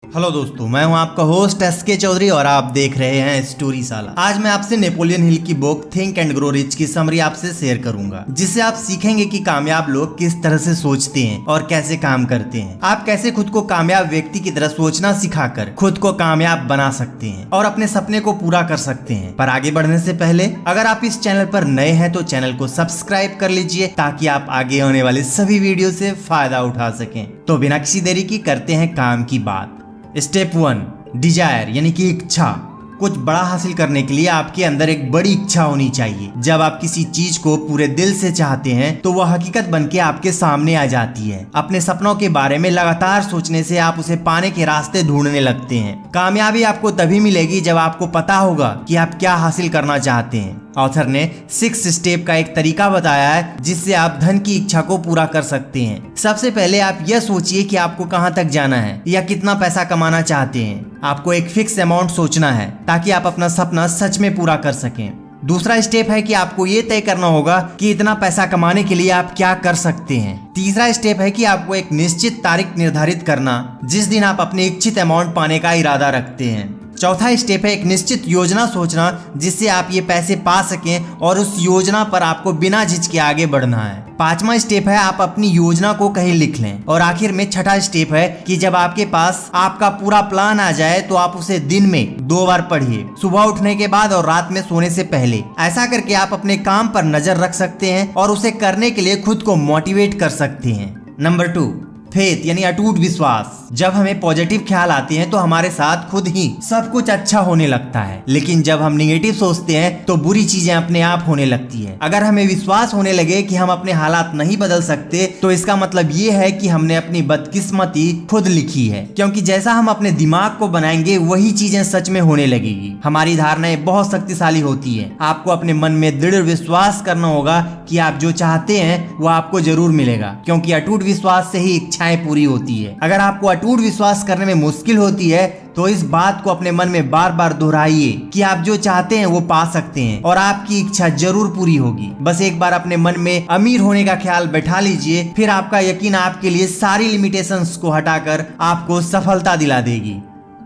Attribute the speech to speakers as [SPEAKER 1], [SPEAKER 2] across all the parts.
[SPEAKER 1] Hello दोस्तों, मैं हूं आपका होस्ट एसके चौधरी और आप देख रहे हैं स्टोरी साला। आज मैं आपसे नेपोलियन हिल की book think and grow rich की समरी आपसे शेयर करूंगा, जिससे आप सीखेंगे कि कामयाब लोग किस तरह से सोचते हैं और कैसे काम करते हैं। आप कैसे खुद को कामयाब व्यक्ति की तरह सोचना सिखाकर खुद को कामयाब बना सकते हैं और अपने सपने को पूरा कर सकते हैं। पर आगे बढ़ने से पहले अगर आप इस चैनल पर नए हैं तो चैनल को सब्सक्राइब कर लीजिए, ताकि आप आगे आने वाले सभी वीडियो से फायदा उठा सकें। तो बिना किसी देरी की करते हैं काम की बात। स्टेप 1, डिजायर यानी कि इच्छा। कुछ बड़ा हासिल करने के लिए आपके अंदर एक बड़ी इच्छा होनी चाहिए। जब आप किसी चीज को पूरे दिल से चाहते हैं तो वह हकीकत बनके आपके सामने आ जाती है। अपने सपनों के बारे में लगातार सोचने से आप उसे पाने के रास्ते ढूंढने लगते हैं। कामयाबी आपको तभी मिलेगी जब आपको पता होगा कि आप क्या हासिल करना चाहते हैं। ऑथर ने 6 स्टेप का एक तरीका बताया है जिससे आप धन की इच्छा को पूरा कर सकते हैं। सबसे पहले आप यह सोचिए कि आपको कहां तक जाना है या कितना पैसा कमाना चाहते हैं। आपको एक फिक्स अमाउंट सोचना है ताकि आप अपना सपना सच में पूरा कर सकें। दूसरा स्टेप है कि आपको ये तय करना होगा कि इतना पैसा कमाने के लिए आप क्या कर सकते हैं। तीसरा स्टेप है कि आपको एक निश्चित तारीख निर्धारित करना जिस दिन आप अपने इच्छित अमाउंट पाने का इरादा रखते हैं। चौथा स्टेप है एक निश्चित योजना सोचना जिससे आप ये पैसे पा सकें और उस योजना पर आपको बिना झिझके आगे बढ़ना है। पांचवा स्टेप है आप अपनी योजना को कहीं लिख लें। और आखिर में छठा स्टेप है कि जब आपके पास आपका पूरा प्लान आ जाए तो आप उसे दिन में 2 बार पढ़िए, सुबह उठने के बाद और रात में सोने से पहले। ऐसा करके आप अपने काम पर नजर रख सकते हैं और उसे करने के लिए खुद को मोटिवेट कर सकते हैं। नंबर 2, फेथ यानी अटूट विश्वास। जब हमें पॉजिटिव ख्याल आते हैं तो हमारे साथ खुद ही सब कुछ अच्छा होने लगता है, लेकिन जब हम निगेटिव सोचते हैं तो बुरी चीजें अपने आप होने लगती है। अगर हमें विश्वास होने लगे कि हम अपने हालात नहीं बदल सकते तो इसका मतलब ये है कि हमने अपनी बदकिस्मती खुद लिखी है, क्योंकि जैसा हम अपने दिमाग को बनाएंगे वही चीजें सच में होने लगेगी। हमारी धारणाएं बहुत शक्तिशाली होती है। आपको अपने मन में दृढ़ विश्वास करना होगा कि आप जो चाहते हैं वो आपको जरूर मिलेगा, क्योंकि अटूट विश्वास से ही इच्छाएं पूरी होती है। अगर आपको अटूट विश्वास करने में मुश्किल होती है तो इस बात को अपने मन में बार बार दोहराइए कि आप जो चाहते हैं वो पा सकते हैं और आपकी इच्छा जरूर पूरी होगी। बस एक बार अपने मन में अमीर होने का ख्याल बैठा लीजिए, फिर आपका यकीन आपके लिए सारी लिमिटेशंस को हटाकर आपको सफलता दिला देगी।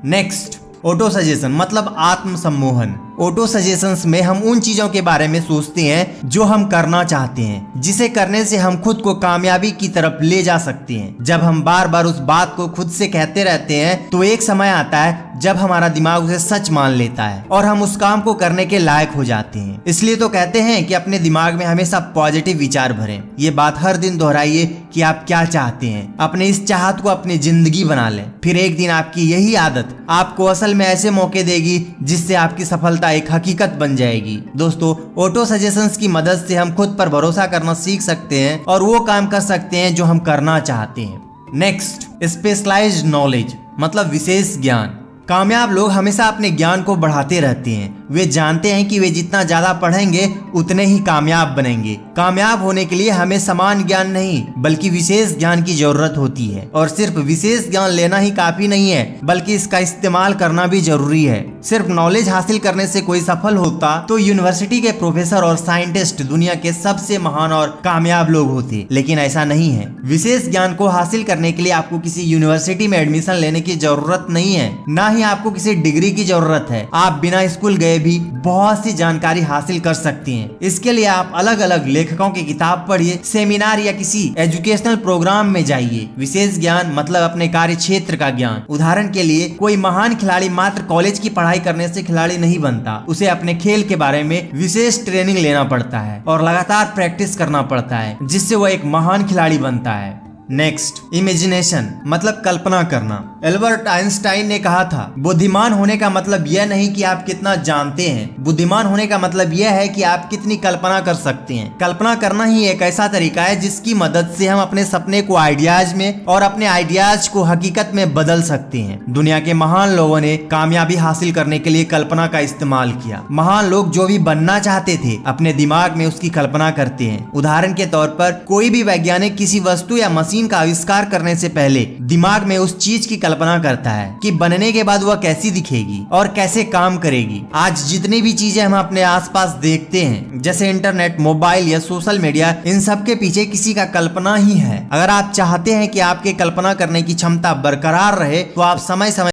[SPEAKER 1] नेक्स्ट, ऑटो सजेशन मतलब आत्म सम्मोहन। ऑटो सजेशंस में हम उन चीजों के बारे में सोचते हैं जो हम करना चाहते हैं, जिसे करने से हम खुद को कामयाबी की तरफ ले जा सकते हैं। जब हम बार बार उस बात को खुद से कहते रहते हैं तो एक समय आता है जब हमारा दिमाग उसे सच मान लेता है और हम उस काम को करने के लायक हो जाते हैं। इसलिए तो कहते हैं कि अपने दिमाग में हमेशा पॉजिटिव विचार भरें। ये बात हर दिन दोहराइए कि आप क्या चाहते हैं। अपने इस चाहत को अपनी जिंदगी बना लें, फिर एक दिन आपकी यही आदत आपको असल में ऐसे मौके देगी जिससे आपकी सफलता एक हकीकत बन जाएगी। दोस्तों, ऑटो सजेशंस की मदद से हम खुद पर भरोसा करना सीख सकते हैं और वो काम कर सकते हैं जो हम करना चाहते हैं। नेक्स्ट, स्पेशलाइज्ड नॉलेज मतलब विशेष ज्ञान। कामयाब लोग हमेशा अपने ज्ञान को बढ़ाते रहते हैं। वे जानते हैं कि वे जितना ज्यादा पढ़ेंगे उतने ही कामयाब बनेंगे। कामयाब होने के लिए हमें समान ज्ञान नहीं बल्कि विशेष ज्ञान की जरूरत होती है। और सिर्फ विशेष ज्ञान लेना ही काफी नहीं है, बल्कि इसका इस्तेमाल करना भी जरूरी है। सिर्फ नॉलेज हासिल करने से कोई सफल होता तो यूनिवर्सिटी के प्रोफेसर और साइंटिस्ट दुनिया के सबसे महान और कामयाब लोग होते, लेकिन ऐसा नहीं है। विशेष ज्ञान को हासिल करने के लिए आपको किसी यूनिवर्सिटी में एडमिशन लेने की जरूरत नहीं है, ना ही आपको किसी डिग्री की जरूरत है। आप बिना स्कूल गए भी बहुत सी जानकारी हासिल कर सकती हैं। इसके लिए आप अलग अलग लेखकों की किताब पढ़िए, सेमिनार या किसी एजुकेशनल प्रोग्राम में जाइए। विशेष ज्ञान मतलब अपने कार्य क्षेत्र का ज्ञान। उदाहरण के लिए, कोई महान खिलाड़ी मात्र कॉलेज की पढ़ाई करने से खिलाड़ी नहीं बनता। उसे अपने खेल के बारे में विशेष ट्रेनिंग लेना पड़ता है और लगातार प्रैक्टिस करना पड़ता है, जिससे वह एक महान खिलाड़ी बनता है। नेक्स्ट, इमेजिनेशन मतलब कल्पना करना। एल्बर्ट आइंस्टाइन ने कहा था, बुद्धिमान होने का मतलब यह नहीं कि आप कितना जानते हैं, बुद्धिमान होने का मतलब यह है कि आप कितनी कल्पना कर सकते हैं। कल्पना करना ही एक ऐसा तरीका है जिसकी मदद से हम अपने सपने को आइडियाज में और अपने आइडियाज को हकीकत में बदल सकते हैं। दुनिया के महान लोगों ने कामयाबी हासिल करने के लिए कल्पना का इस्तेमाल किया। महान लोग जो भी बनना चाहते थे अपने दिमाग में उसकी कल्पना करते हैं। उदाहरण के तौर पर, कोई भी वैज्ञानिक किसी वस्तु या मशीन का आविष्कार करने से पहले दिमाग में उस चीज की कल्पना करता है कि बनने के बाद वह कैसी दिखेगी और कैसे काम करेगी। आज जितनी भी चीजें हम अपने आसपास देखते हैं, जैसे इंटरनेट, मोबाइल या सोशल मीडिया, इन सब के पीछे किसी का कल्पना ही है। अगर आप चाहते हैं कि आपके कल्पना करने की क्षमता बरकरार रहे तो आप समय समय